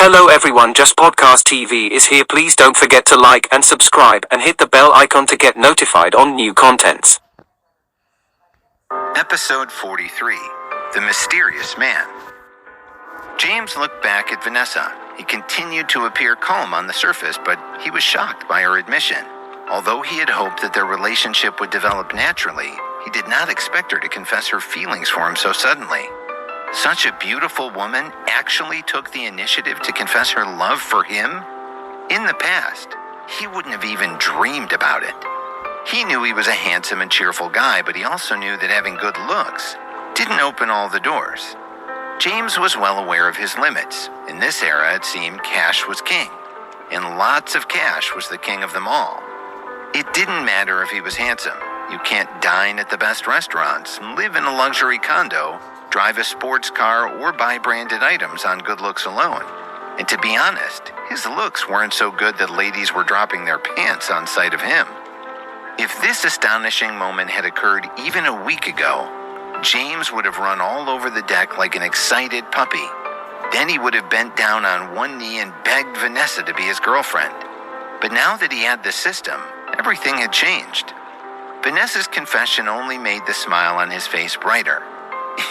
Hello everyone, Just Podcast TV is here. Please don't forget to like and subscribe and hit the bell icon to get notified on new contents. Episode 43, The Mysterious Man. James looked back at Vanessa. He continued to appear calm on the surface, but he was shocked by her admission. Although he had hoped that their relationship would develop naturally, he did not expect her to confess her feelings for him so suddenly. Such a beautiful woman actually took the initiative to confess her love for him? In the past, he wouldn't have even dreamed about it. He knew he was a handsome and cheerful guy, but he also knew that having good looks didn't open all the doors. James was well aware of his limits. In this era, it seemed cash was king, and lots of cash was the king of them all. It didn't matter if he was handsome. You can't dine at the best restaurants, live in a luxury condo, drive a sports car, or buy branded items on good looks alone. And to be honest, his looks weren't so good that ladies were dropping their pants on sight of him. If this astonishing moment had occurred even a week ago, James would have run all over the deck like an excited puppy. Then he would have bent down on one knee and begged Vanessa to be his girlfriend. But now that he had the system, everything had changed. Vanessa's confession only made the smile on his face brighter.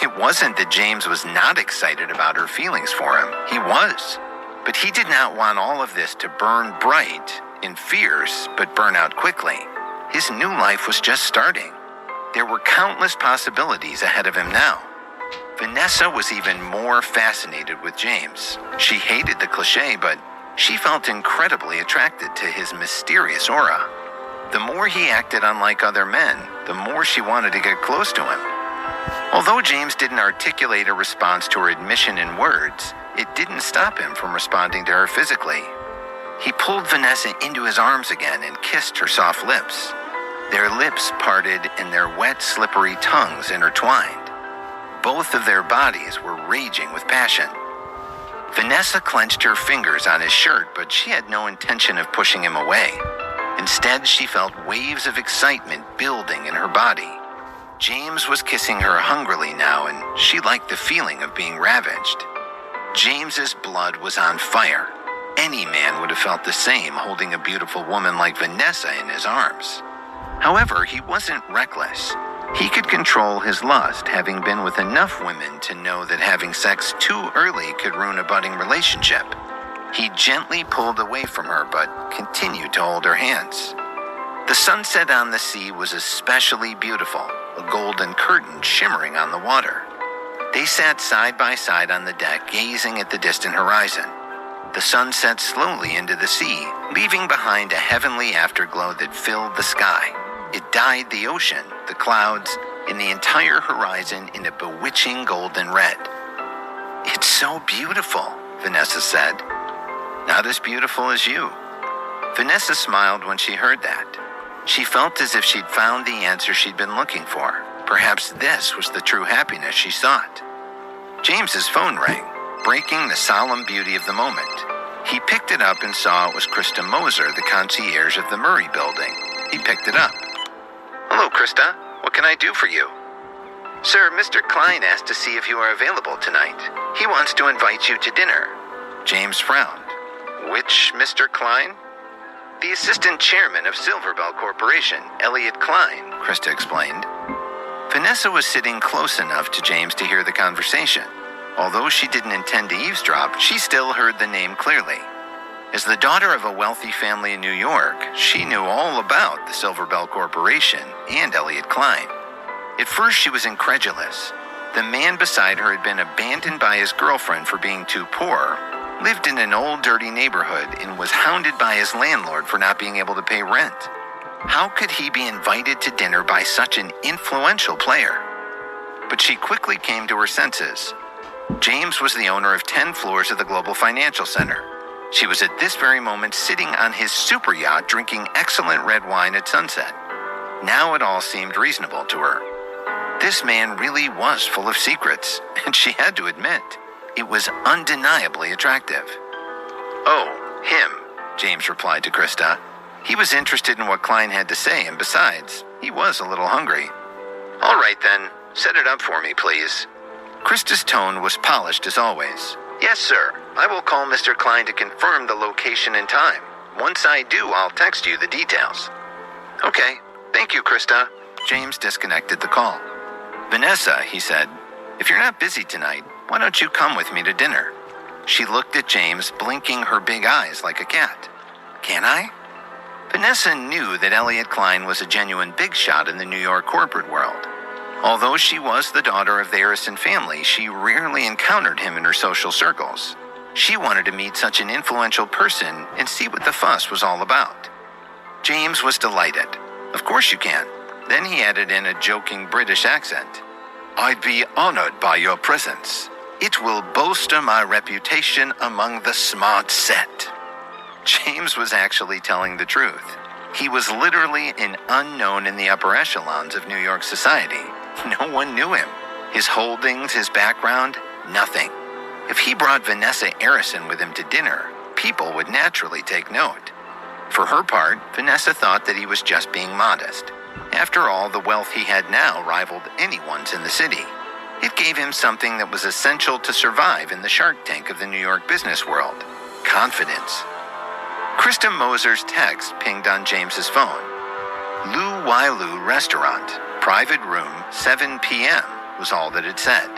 It wasn't that James was not excited about her feelings for him. He was. But he did not want all of this to burn bright and fierce, but burn out quickly. His new life was just starting. There were countless possibilities ahead of him now. Vanessa was even more fascinated with James. She hated the cliché, but she felt incredibly attracted to his mysterious aura. The more he acted unlike other men, the more she wanted to get close to him. Although James didn't articulate a response to her admission in words, it didn't stop him from responding to her physically. He pulled Vanessa into his arms again and kissed her soft lips. Their lips parted and their wet, slippery tongues intertwined. Both of their bodies were raging with passion. Vanessa clenched her fingers on his shirt, but she had no intention of pushing him away. Instead, she felt waves of excitement building in her body. James was kissing her hungrily now, and she liked the feeling of being ravaged. James's blood was on fire. Any man would have felt the same holding a beautiful woman like Vanessa in his arms. However, he wasn't reckless. He could control his lust, having been with enough women to know that having sex too early could ruin a budding relationship. He gently pulled away from her, but continued to hold her hands. The sunset on the sea was especially beautiful, a golden curtain shimmering on the water. They sat side by side on the deck, gazing at the distant horizon. The sun set slowly into the sea, leaving behind a heavenly afterglow that filled the sky. It dyed the ocean, the clouds, and the entire horizon in a bewitching golden red. "It's so beautiful," Vanessa said. "Not as beautiful as you." Vanessa smiled when she heard that. She felt as if she'd found the answer she'd been looking for. Perhaps this was the true happiness she sought. James's phone rang, breaking the solemn beauty of the moment. He picked it up and saw it was Krista Moser, the concierge of the Murray building. He picked it up. "Hello, Krista. What can I do for you?" "Sir, Mr. Klein asked to see if you are available tonight. He wants to invite you to dinner." James frowned. "Which Mr. Klein?" "The assistant chairman of Silverbell Corporation, Elliot Klein," Krista explained. Vanessa was sitting close enough to James to hear the conversation. Although she didn't intend to eavesdrop, she still heard the name clearly. As the daughter of a wealthy family in New York, she knew all about the Silverbell Corporation and Elliot Klein. At first, she was incredulous. The man beside her had been abandoned by his girlfriend for being too poor, lived in an old dirty neighborhood, and was hounded by his landlord for not being able to pay rent. How could he be invited to dinner by such an influential player? But she quickly came to her senses. James was the owner of 10 floors of the Global Financial Center. She was at this very moment sitting on his super yacht drinking excellent red wine at sunset. Now it all seemed reasonable to her. This man really was full of secrets, and she had to admit, it was undeniably attractive. "Oh, him," James replied to Krista. He was interested in what Klein had to say, and besides, he was a little hungry. "All right then, set it up for me, please." Krista's tone was polished as always. Yes, sir. I will call Mr. Klein to confirm the location and time. Once I do, I'll text you the details. Okay. Thank you, Krista. James disconnected the call. Vanessa, he said, if you're not busy tonight, why don't you come with me to dinner? She looked at James, blinking her big eyes like a cat. Can I? Vanessa knew that Elliot Klein was a genuine big shot in the New York corporate world. Although she was the daughter of the Arison family, she rarely encountered him in her social circles. She wanted to meet such an influential person and see what the fuss was all about. James was delighted. Of course you can. Then he added in a joking British accent. I'd be honored by your presence. It will bolster my reputation among the smart set. James was actually telling the truth. He was literally an unknown in the upper echelons of New York society. No one knew him. His holdings, his background, nothing. If he brought Vanessa Arison with him to dinner, people would naturally take note. For her part, Vanessa thought that he was just being modest. After all, the wealth he had now rivaled anyone's in the city. It gave him something that was essential to survive in the Shark Tank of the New York business world: confidence. Krista Moser's text pinged on James's phone. Lu Wailu Restaurant, private room, 7 p.m. was all that it said.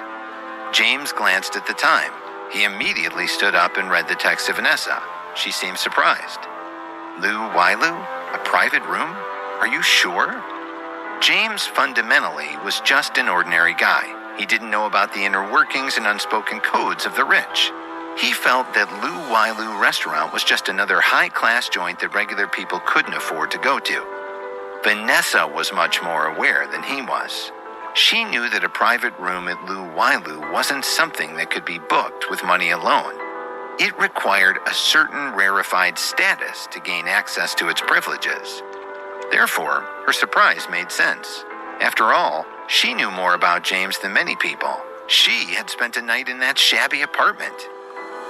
James glanced at the time. He immediately stood up and read the text to Vanessa. She seemed surprised. Lu Wailu? A private room? Are you sure? James fundamentally was just an ordinary guy. He didn't know about the inner workings and unspoken codes of the rich. He felt that Lu Wailu Restaurant was just another high-class joint that regular people couldn't afford to go to. Vanessa was much more aware than he was. She knew that a private room at Lu Wailu wasn't something that could be booked with money alone. It required a certain rarefied status to gain access to its privileges. Therefore, her surprise made sense. After all, she knew more about James than many people. She had spent a night in that shabby apartment.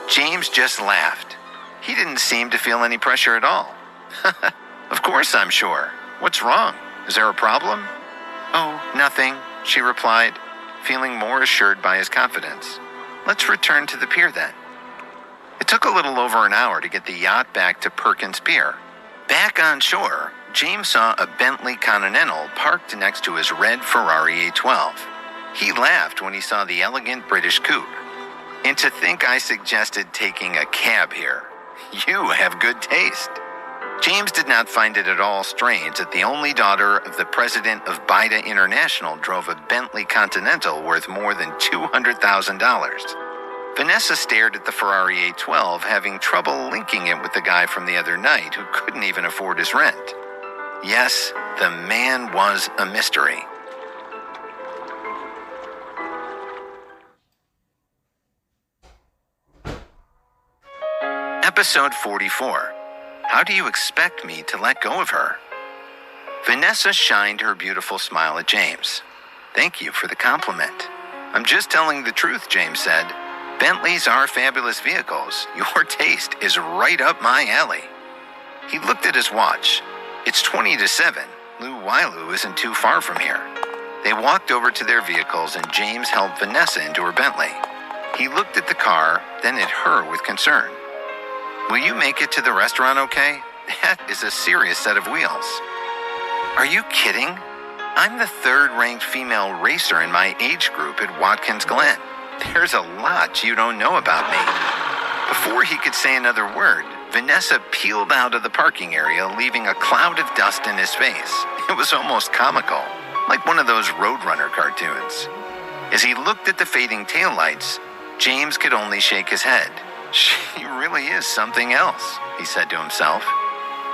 James just laughed. He didn't seem to feel any pressure at all. Of course I'm sure. What's wrong? Is there a problem? Oh, nothing, she replied, feeling more assured by his confidence. Let's return to the pier then. It took a little over an hour to get the yacht back to Perkins Pier. Back on shore, James saw a Bentley Continental parked next to his red Ferrari 812. He laughed when he saw the elegant British coupe. And to think I suggested taking a cab here. You have good taste. James did not find it at all strange that the only daughter of the president of Bida International drove a Bentley Continental worth more than $200,000. Vanessa stared at the Ferrari 812, having trouble linking it with the guy from the other night who couldn't even afford his rent. Yes, the man was a mystery. Episode 44. How do you expect me to let go of her? Vanessa shined her beautiful smile at James. Thank you for the compliment. I'm just telling the truth, James said. Bentleys are fabulous vehicles. Your taste is right up my alley. He looked at his watch. It's 20 to 7. Lu Wailu isn't too far from here. They walked over to their vehicles and James helped Vanessa into her Bentley. He looked at the car, then at her with concern. Will you make it to the restaurant okay? That is a serious set of wheels. Are you kidding? I'm the third-ranked female racer in my age group at Watkins Glen. There's a lot you don't know about me. Before he could say another word, Vanessa peeled out of the parking area, leaving a cloud of dust in his face. It was almost comical, like one of those Roadrunner cartoons. As he looked at the fading taillights, James could only shake his head. She really is something else, he said to himself.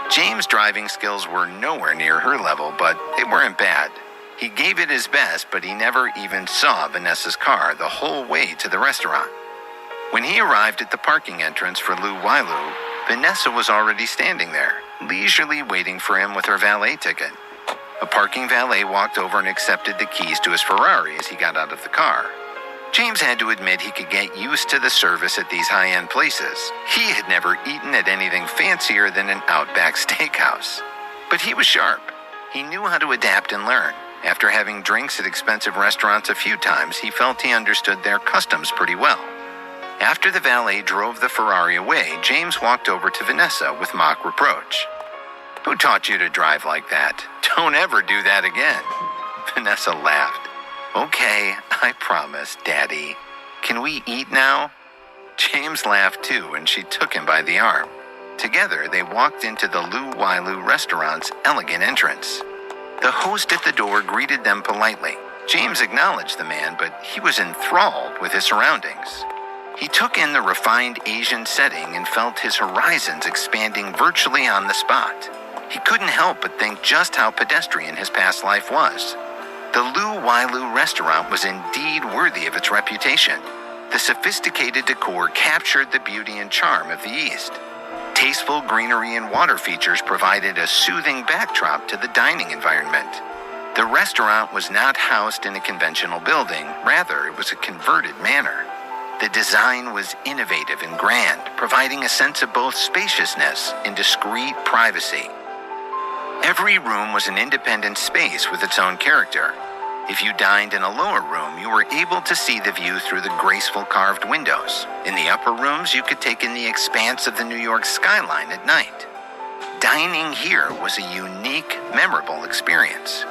James' driving skills were nowhere near her level, but they weren't bad. He gave it his best, but he never even saw Vanessa's car the whole way to the restaurant. When he arrived at the parking entrance for Lu Wailu, Vanessa was already standing there, leisurely waiting for him with her valet ticket. A parking valet walked over and accepted the keys to his Ferrari as he got out of the car. James had to admit he could get used to the service at these high-end places. He had never eaten at anything fancier than an Outback Steakhouse. But he was sharp. He knew how to adapt and learn. After having drinks at expensive restaurants a few times, he felt he understood their customs pretty well. After the valet drove the Ferrari away, James walked over to Vanessa with mock reproach. "Who taught you to drive like that? Don't ever do that again." Vanessa laughed. "Okay, I promise, Daddy. Can we eat now?" James laughed too, and she took him by the arm. Together, they walked into the Lu Wailu restaurant's elegant entrance. The host at the door greeted them politely. James acknowledged the man, but he was enthralled with his surroundings. He took in the refined Asian setting and felt his horizons expanding virtually on the spot. He couldn't help but think just how pedestrian his past life was. The Lu Wailu restaurant was indeed worthy of its reputation. The sophisticated decor captured the beauty and charm of the East. Tasteful greenery and water features provided a soothing backdrop to the dining environment. The restaurant was not housed in a conventional building, rather it was a converted manor. The design was innovative and grand, providing a sense of both spaciousness and discreet privacy. Every room was an independent space with its own character. If you dined in a lower room, you were able to see the view through the graceful carved windows. In the upper rooms, you could take in the expanse of the New York skyline at night. Dining here was a unique, memorable experience.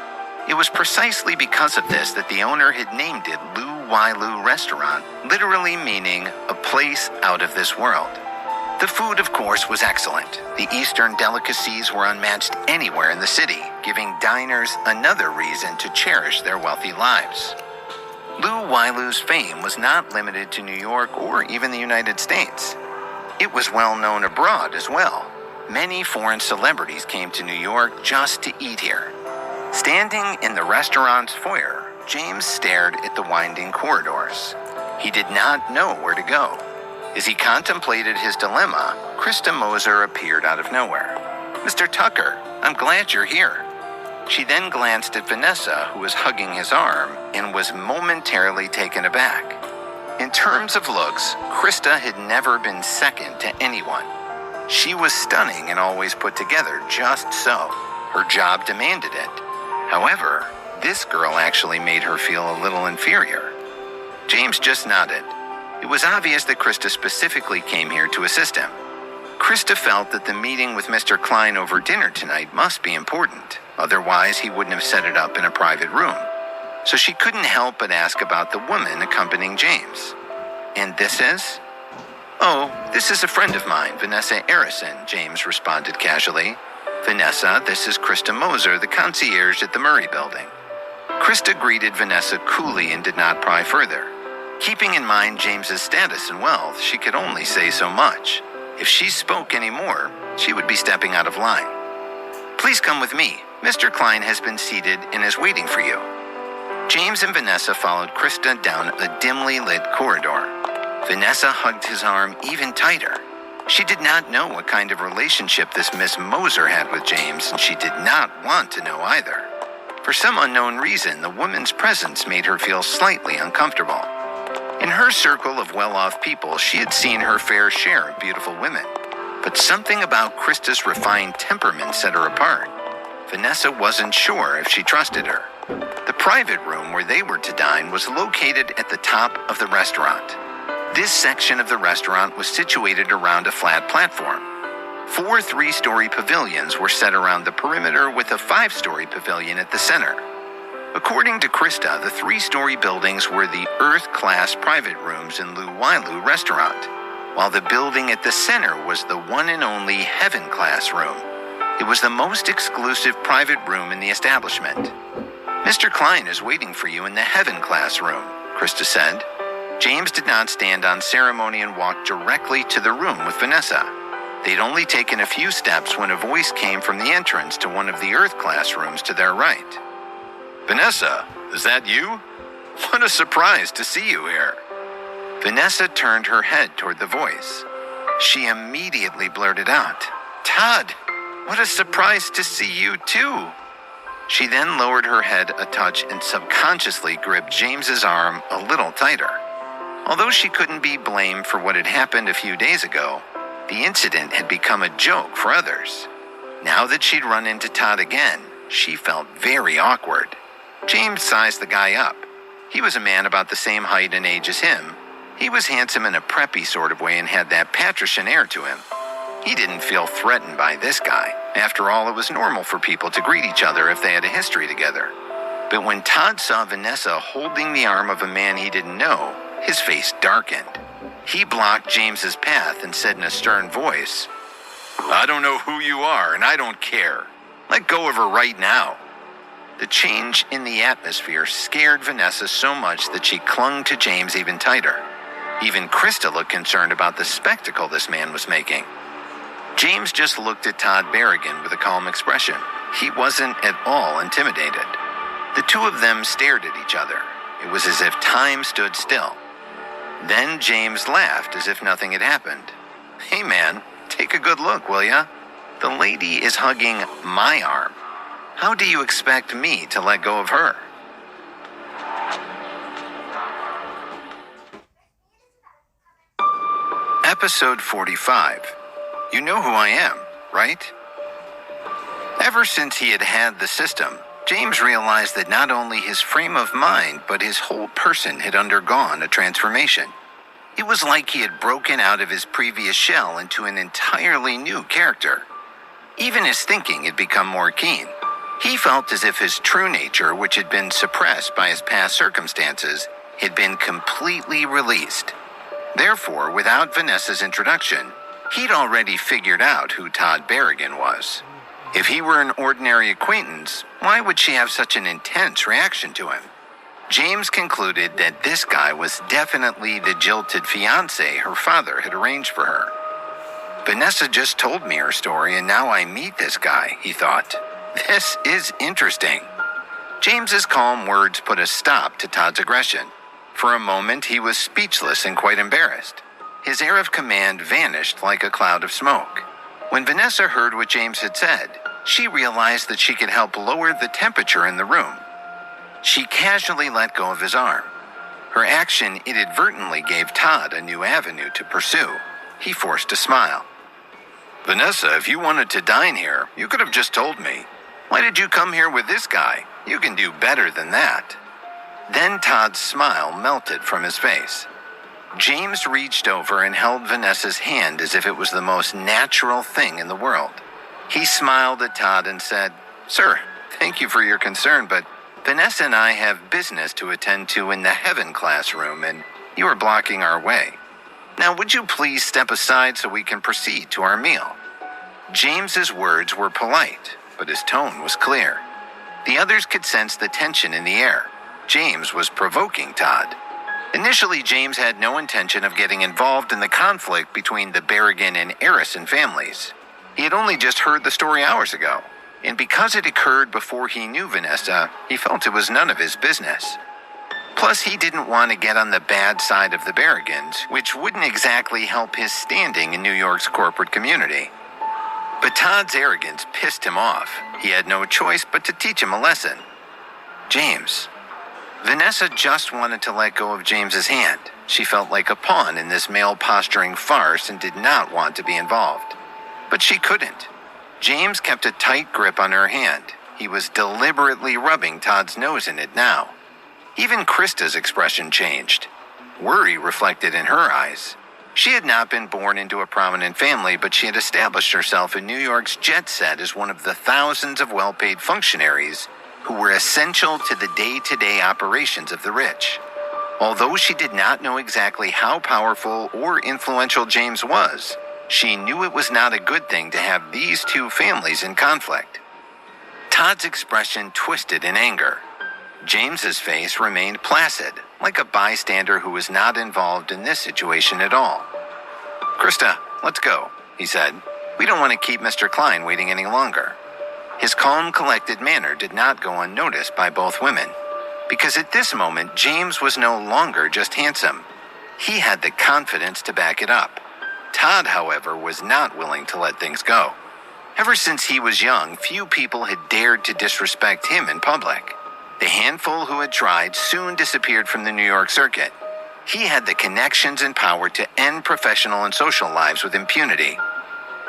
It was precisely because of this that the owner had named it Lu Wailu Restaurant, literally meaning a place out of this world. The food, of course, was excellent. The Eastern delicacies were unmatched anywhere in the city, giving diners another reason to cherish their wealthy lives. Lu Wailu's fame was not limited to New York or even the United States. It was well known abroad as well. Many foreign celebrities came to New York just to eat here. Standing in the restaurant's foyer, James stared at the winding corridors. He did not know where to go. As he contemplated his dilemma, Krista Moser appeared out of nowhere. "Mr. Tucker, I'm glad you're here." She then glanced at Vanessa, who was hugging his arm, and was momentarily taken aback. In terms of looks, Krista had never been second to anyone. She was stunning and always put together just so. Her job demanded it. However, this girl actually made her feel a little inferior. James just nodded. It was obvious that Krista specifically came here to assist him. Krista felt that the meeting with Mr. Klein over dinner tonight must be important. Otherwise, he wouldn't have set it up in a private room. So she couldn't help but ask about the woman accompanying James. "And this is?" "Oh, this is a friend of mine, Vanessa Arison," James responded casually. "Vanessa, this is Krista Moser, the concierge at the Murray Building." Krista greeted Vanessa coolly and did not pry further. Keeping in mind James's status and wealth, she could only say so much. If she spoke any more, she would be stepping out of line. "Please come with me. Mr. Klein has been seated and is waiting for you." James and Vanessa followed Krista down a dimly lit corridor. Vanessa hugged his arm even tighter. She did not know what kind of relationship this Miss Moser had with James, and she did not want to know either. For some unknown reason, the woman's presence made her feel slightly uncomfortable. In her circle of well-off people, she had seen her fair share of beautiful women. But something about Krista's refined temperament set her apart. Vanessa wasn't sure if she trusted her. The private room where they were to dine was located at the top of the restaurant. This section of the restaurant was situated around a flat platform. 4 3-story pavilions were set around the perimeter with a 5-story pavilion at the center. According to Krista, the 3-story buildings were the Earth-class private rooms in Lu Wailu restaurant, while the building at the center was the one and only Heaven-class room. It was the most exclusive private room in the establishment. "Mr. Klein is waiting for you in the Heaven-class room," Krista said. James did not stand on ceremony and walked directly to the room with Vanessa. They'd only taken a few steps when a voice came from the entrance to one of the Earth-class rooms to their right. "Vanessa, is that you? What a surprise to see you here." Vanessa turned her head toward the voice. She immediately blurted out, "Todd, what a surprise to see you too." She then lowered her head a touch and subconsciously gripped James's arm a little tighter. Although she couldn't be blamed for what had happened a few days ago, the incident had become a joke for others. Now that she'd run into Todd again, she felt very awkward. James sized the guy up. He was a man about the same height and age as him, He was handsome in a preppy sort of way and had that patrician air to him. He didn't feel threatened by this guy. After all, it was normal for people to greet each other if they had a history together. But when Todd saw Vanessa holding the arm of a man he didn't know, his face darkened. He blocked James's path and said in a stern voice, "I don't know who you are, and I don't care. Let go of her right now." The change in the atmosphere scared Vanessa so much that she clung to James even tighter. Even Krista looked concerned about the spectacle this man was making. James just looked at Todd Berrigan with a calm expression. He wasn't at all intimidated. The two of them stared at each other. It was as if time stood still. Then James laughed as if nothing had happened. "Hey man, take a good look, will ya? The lady is hugging my arm. How do you expect me to let go of her?" Episode 45. You know who I am, right? Ever since he had had the system, James realized that not only his frame of mind, but his whole person had undergone a transformation. It was like he had broken out of his previous shell into an entirely new character. Even his thinking had become more keen. He felt as if his true nature, which had been suppressed by his past circumstances, had been completely released. Therefore, without Vanessa's introduction, he'd already figured out who Todd Berrigan was. If he were an ordinary acquaintance, why would she have such an intense reaction to him? James concluded that this guy was definitely the jilted fiancé her father had arranged for her. Vanessa just told me her story and now I meet this guy, he thought. This is interesting. James's calm words put a stop to Todd's aggression. For a moment, he was speechless and quite embarrassed. His air of command vanished like a cloud of smoke. When Vanessa heard what James had said, she realized that she could help lower the temperature in the room. She casually let go of his arm. Her action inadvertently gave Todd a new avenue to pursue. He forced a smile. "Vanessa, if you wanted to dine here, you could have just told me. Why did you come here with this guy? You can do better than that." Then Todd's smile melted from his face. James reached over and held Vanessa's hand as if it was the most natural thing in the world. He smiled at Todd and said, "Sir, thank you for your concern, but Vanessa and I have business to attend to in the Heaven classroom, and you are blocking our way. Now, would you please step aside so we can proceed to our meal?" James's words were polite, but his tone was clear. The others could sense the tension in the air. James was provoking Todd. Initially, James had no intention of getting involved in the conflict between the Berrigan and Arison families. He had only just heard the story hours ago, and because it occurred before he knew Vanessa, he felt it was none of his business. Plus, he didn't want to get on the bad side of the Berrigans, which wouldn't exactly help his standing in New York's corporate community. But Todd's arrogance pissed him off. He had no choice but to teach him a lesson. "James." Vanessa just wanted to let go of James's hand. She felt like a pawn in this male-posturing farce and did not want to be involved. But she couldn't. James kept a tight grip on her hand. He was deliberately rubbing Todd's nose in it now. Even Krista's expression changed. Worry reflected in her eyes. She had not been born into a prominent family, but she had established herself in New York's jet set as one of the thousands of well-paid functionaries who were essential to the day-to-day operations of the rich. Although she did not know exactly how powerful or influential James was, she knew it was not a good thing to have these two families in conflict. Todd's expression twisted in anger. James's face remained placid, like a bystander who was not involved in this situation at all. "Krista, let's go," he said. "We don't want to keep Mr. Klein waiting any longer." His calm, collected manner did not go unnoticed by both women, because at this moment, James was no longer just handsome. He had the confidence to back it up. Todd, however, was not willing to let things go. Ever since he was young, few people had dared to disrespect him in public. The handful who had tried soon disappeared from the New York circuit. He had the connections and power to end professional and social lives with impunity.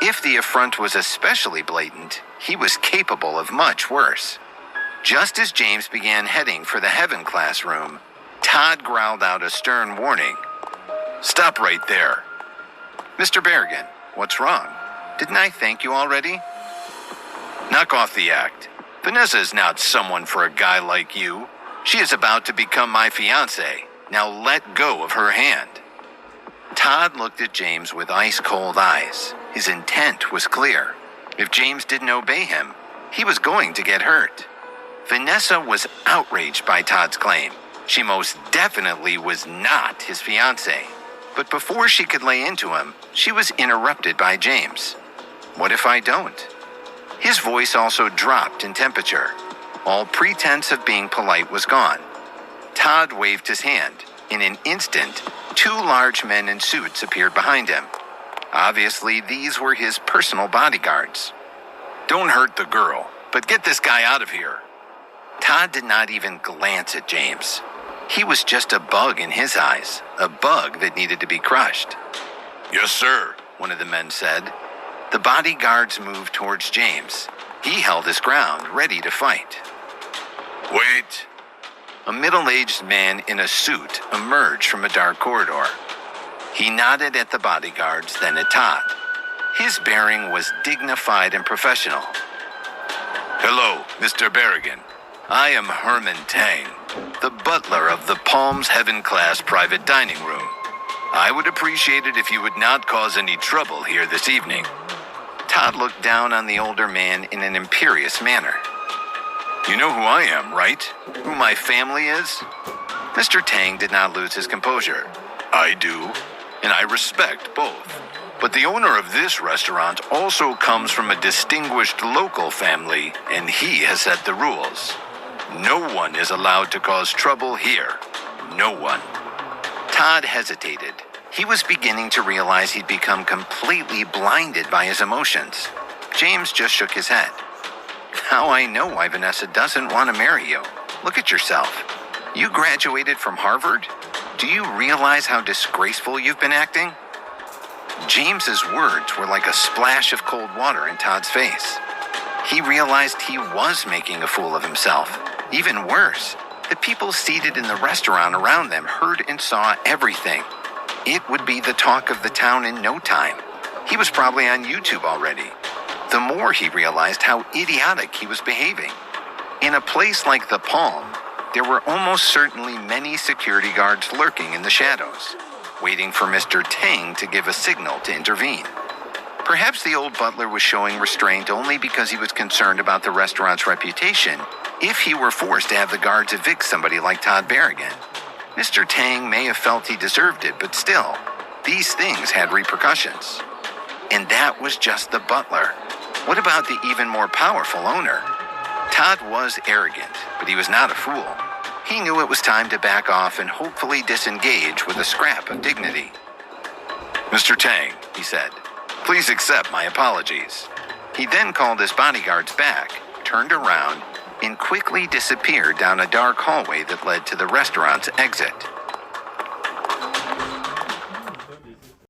If the affront was especially blatant, he was capable of much worse. Just as James began heading for the Heaven classroom, Todd growled out a stern warning. Stop right there. Mr. Berrigan, what's wrong? Didn't I thank you already? Knock off the act. Vanessa is not someone for a guy like you. She is about to become my fiancé. Now let go of her hand. Todd looked at James with ice-cold eyes. His intent was clear. If James didn't obey him, he was going to get hurt. Vanessa was outraged by Todd's claim. She most definitely was not his fiancé. But before she could lay into him, she was interrupted by James. What if I don't? His voice also dropped in temperature. All pretense of being polite was gone. Todd waved his hand. In an instant, 2 large men in suits appeared behind him. Obviously, these were his personal bodyguards. Don't hurt the girl, but get this guy out of here. Todd did not even glance at James. He was just a bug in his eyes, a bug that needed to be crushed. Yes, sir, one of the men said. The bodyguards moved towards James. He held his ground, ready to fight. Wait. A middle-aged man in a suit emerged from a dark corridor. He nodded at the bodyguards, then at Todd. His bearing was dignified and professional. Hello, Mr. Berrigan. I am Herman Tang, the butler of the Palms Heaven-class private dining room. I would appreciate it if you would not cause any trouble here this evening. Todd looked down on the older man in an imperious manner. You know who I am, right? Who my family is? Mr. Tang did not lose his composure. I do, and I respect both. But the owner of this restaurant also comes from a distinguished local family, and he has set the rules. No one is allowed to cause trouble here. No one. Todd hesitated. He was beginning to realize he'd become completely blinded by his emotions. James just shook his head. Now I know why Vanessa doesn't want to marry you. Look at yourself. You graduated from Harvard? Do you realize how disgraceful you've been acting? James's words were like a splash of cold water in Todd's face. He realized he was making a fool of himself. Even worse, the people seated in the restaurant around them heard and saw everything. It would be the talk of the town in no time. He was probably on YouTube already. The more he realized how idiotic he was behaving. In a place like the Palm, there were almost certainly many security guards lurking in the shadows, waiting for Mr. Tang to give a signal to intervene. Perhaps the old butler was showing restraint only because he was concerned about the restaurant's reputation if he were forced to have the guards evict somebody like Todd Berrigan. Mr. Tang may have felt he deserved it, but still, these things had repercussions. And that was just the butler. What about the even more powerful owner? Todd was arrogant, but he was not a fool. He knew it was time to back off and hopefully disengage with a scrap of dignity. Mr. Tang, he said, please accept my apologies. He then called his bodyguards back, turned around, and quickly disappeared down a dark hallway that led to the restaurant's exit.